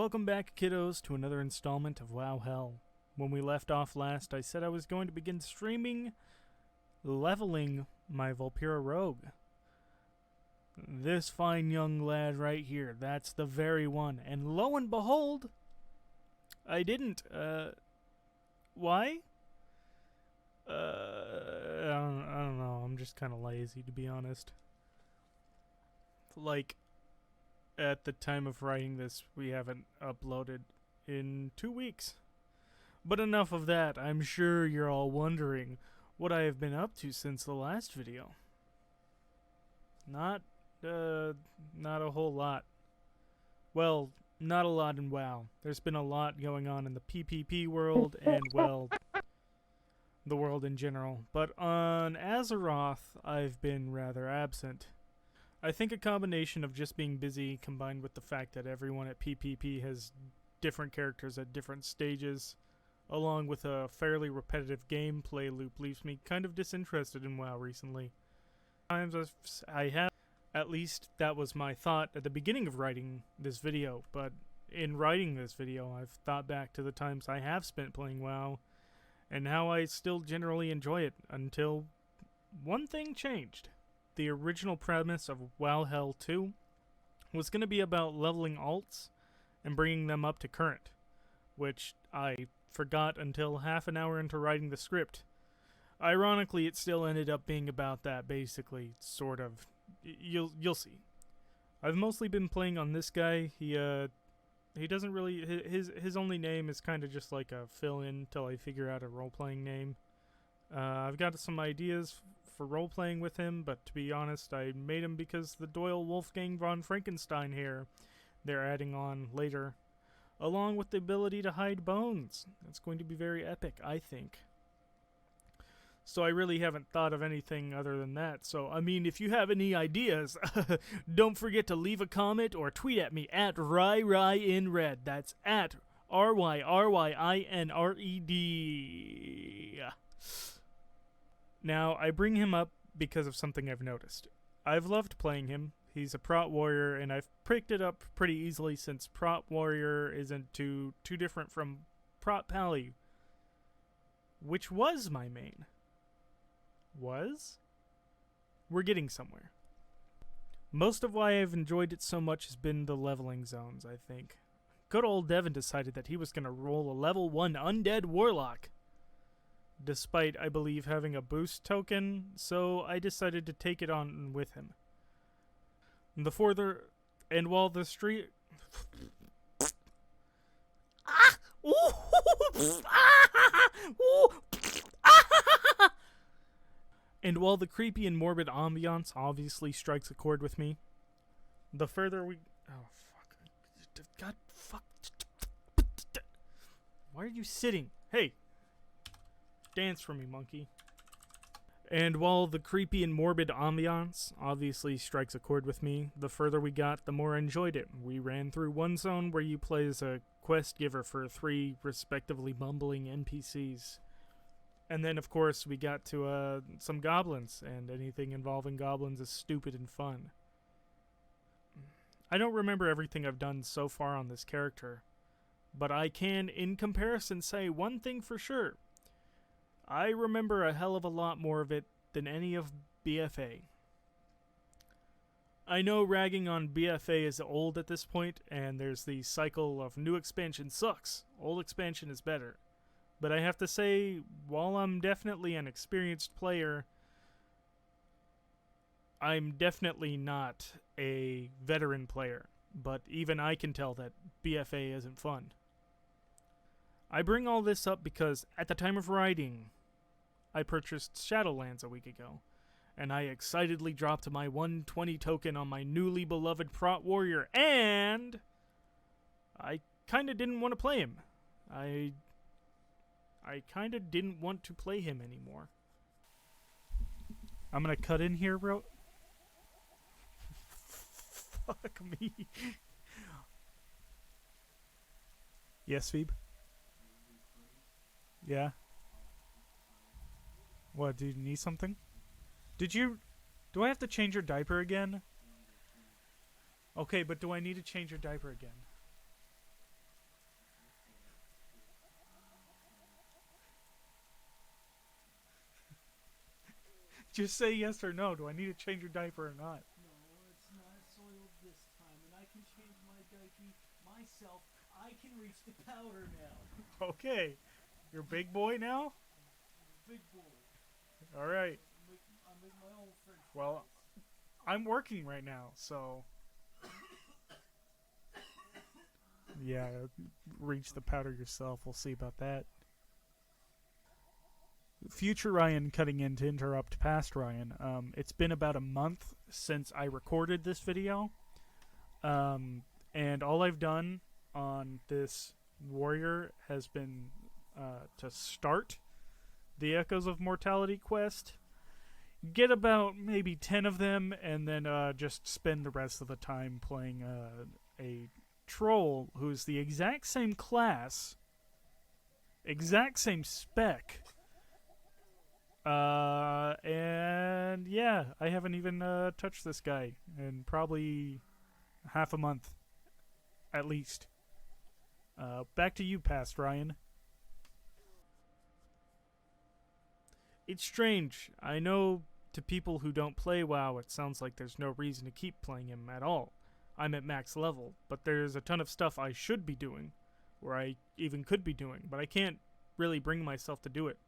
Welcome back, kiddos, to another installment of WoW Hell. When we left off last, I said I was going to begin streaming leveling my Vulpera Rogue. This fine young lad right here, that's the very one. And lo and behold, I didn't. Why? I don't know. I'm just kind of lazy, to be honest. Like, at the time of writing this, we haven't uploaded in 2 weeks. But enough of that. I'm sure you're all wondering what I have been up to since the last video. Not a whole lot. Well, not a lot in WoW. There's been a lot going on in the PPP world and, well, the world in general. But on Azeroth, I've been rather absent. I think a combination of just being busy combined with the fact that everyone at PPP has different characters at different stages, along with a fairly repetitive gameplay loop, leaves me kind of disinterested in WoW recently. Times I have, at least that was my thought at the beginning of writing this video, but in writing this video I've thought back to the times I have spent playing WoW and how I still generally enjoy it until one thing changed. The original premise of WoW Hell 2 was going to be about leveling alts and bringing them up to current, which I forgot until half an hour into writing the script. Ironically, it still ended up being about that, basically, sort of. You'll see. I've mostly been playing on this guy. He doesn't really, his only name is kind of just like a fill-in till I figure out a role-playing name. I've got some ideas for role-playing with him, but to be honest, I made him because the Doyle Wolfgang von Frankenstein here they're adding on later, along with the ability to hide bones. That's going to be very epic, I think. So I really haven't thought of anything other than that. So, I mean, if you have any ideas, don't forget to leave a comment or tweet at me at RyRyinRed. That's at RyRyinRed. Now, I bring him up because of something I've noticed. I've loved playing him. He's a prot warrior, and I've picked it up pretty easily since prot warrior isn't too different from prot pally, which was my main. Was? We're getting somewhere. Most of why I've enjoyed it so much has been the leveling zones, I think. Good old Devin decided that he was going to roll a level 1 undead warlock, despite, I believe, having a boost token, so I decided to take it on with him. While the street... And while the creepy and morbid ambiance obviously strikes a chord with me, the further we... Oh, fuck. God, fuck. Why are you sitting? Hey! Dance for me, monkey. And while the creepy and morbid ambiance obviously strikes a chord with me, the further we got, the more I enjoyed it. We ran through one zone where you play as a quest giver for 3 respectively mumbling NPCs. And then, of course, we got to some goblins, and anything involving goblins is stupid and fun. I don't remember everything I've done so far on this character, but I can, in comparison, say one thing for sure. I remember a hell of a lot more of it than any of BFA. I know ragging on BFA is old at this point, and there's the cycle of new expansion sucks, old expansion is better. But I have to say, while I'm definitely an experienced player, I'm definitely not a veteran player. But even I can tell that BFA isn't fun. I bring all this up because at the time of writing, I purchased Shadowlands a week ago, and I excitedly dropped my 120 token on my newly beloved prot warrior, and I kinda didn't want to play him. I kinda didn't want to play him anymore. I'm gonna cut in here, bro. Fuck me. Yes, feeB? Yeah? What, do you need something? Do I have to change your diaper again? Okay, but do I need to change your diaper again? Just say yes or no. Do I need to change your diaper or not? No, it's not soiled this time, and I can change my diaper myself. I can reach the powder now. Okay. You're a big boy now? Big boy. Alright. I make my own French fries. Well, I'm working right now, so... Yeah, reach the powder yourself. We'll see about that. Future Ryan cutting in to interrupt past Ryan. It's been about a month since I recorded this video. And all I've done on this warrior has been to start the Echoes of Mortality quest, get about maybe 10 of them, and then just spend the rest of the time playing a troll who's the exact same class, exact same spec. And yeah, I haven't even touched this guy in probably half a month, at least. Back to you, past Ryan. It's strange. I know to people who don't play WoW, it sounds like there's no reason to keep playing him at all. I'm at max level, but there's a ton of stuff I should be doing, or I even could be doing, but I can't really bring myself to do it.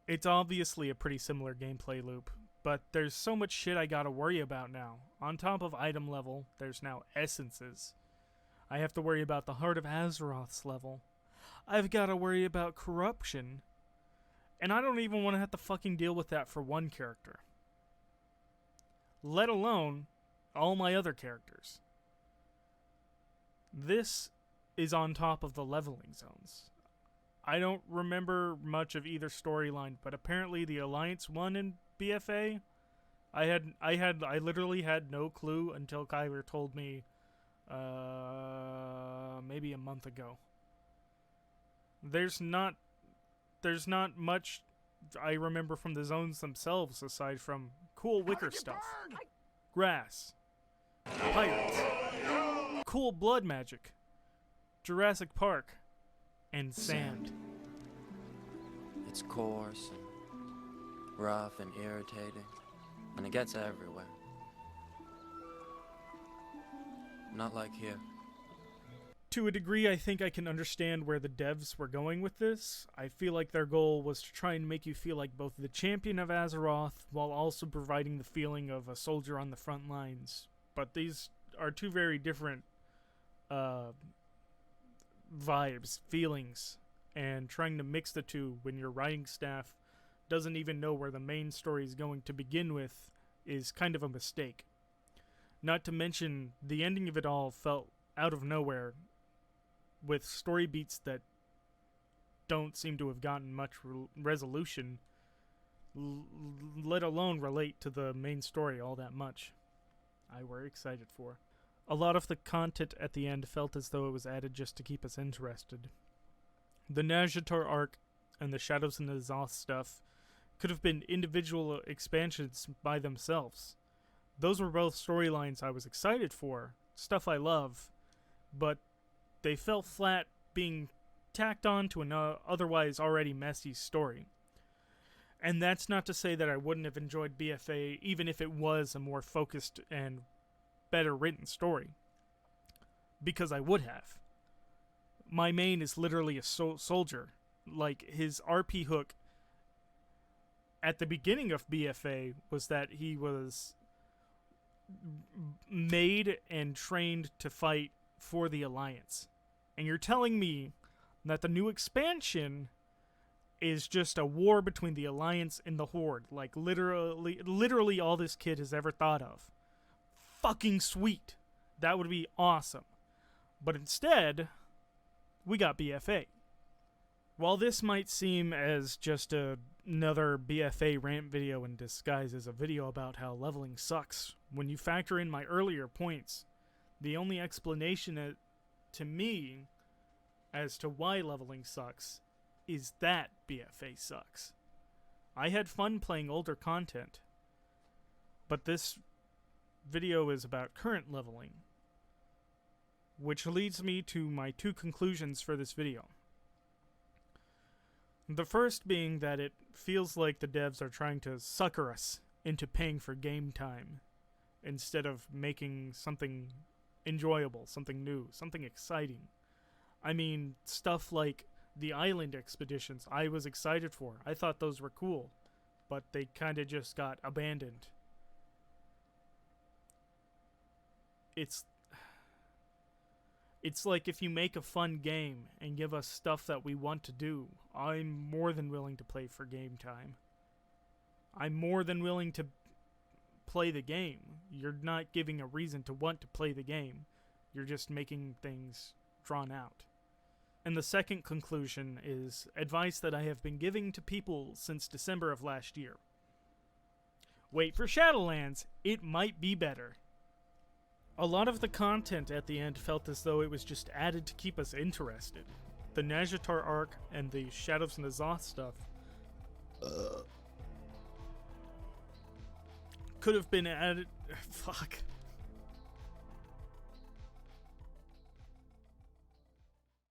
It's obviously a pretty similar gameplay loop, but there's so much shit I gotta worry about now. On top of item level, there's now essences. I have to worry about the Heart of Azeroth's level. I've gotta worry about corruption. And I don't even want to have to fucking deal with that for one character. Let alone all my other characters. This is on top of the leveling zones. I don't remember much of either storyline, but apparently the Alliance won in BFA. I literally had no clue until Kyler told me maybe a month ago. There's not much I remember from the zones themselves aside from cool wicker stuff, grass, pirates, cool blood magic, Jurassic Park, and sand. It's coarse and rough and irritating, and it gets everywhere. Not like here. To a degree, I think I can understand where the devs were going with this. I feel like their goal was to try and make you feel like both the champion of Azeroth while also providing the feeling of a soldier on the front lines. But these are two very different vibes, feelings, and trying to mix the two when your writing staff doesn't even know where the main story is going to begin with is kind of a mistake. Not to mention, the ending of it all felt out of nowhere, with story beats that don't seem to have gotten much resolution, let alone relate to the main story all that much. I were excited for. A lot of the content at the end felt as though it was added just to keep us interested. The Nazjatar arc and the Shadows in the Zoth stuff could have been individual expansions by themselves. Those were both storylines I was excited for, stuff I love, but they fell flat being tacked on to an otherwise already messy story. And that's not to say that I wouldn't have enjoyed BFA even if it was a more focused and better written story. Because I would have. My main is literally a soldier. Like, his RP hook at the beginning of BFA was that he was made and trained to fight for the Alliance. And you're telling me that the new expansion is just a war between the Alliance and the Horde. Like, literally all this kid has ever thought of. Fucking sweet. That would be awesome. But instead, we got BFA. While this might seem as just another BFA rant video in disguise as a video about how leveling sucks, when you factor in my earlier points, the only explanation to me as to why leveling sucks is that BFA sucks. I had fun playing older content, but this video is about current leveling, which leads me to my two conclusions for this video. The first being that it feels like the devs are trying to sucker us into paying for game time instead of making something enjoyable, something new, something exciting. I mean, stuff like the island expeditions I was excited for. I thought those were cool, but they kind of just got abandoned. It's like if you make a fun game and give us stuff that we want to do, I'm more than willing to play for game time. I'm more than willing to play the game. You're not giving a reason to want to play the game. You're just making things drawn out. And the second conclusion is advice that I have been giving to people since December of last year. Wait for Shadowlands. It might be better. A lot of the content at the end felt as though it was just added to keep us interested. The Nazjatar arc and the Shadows and the Zoth stuff could have been added. Fuck.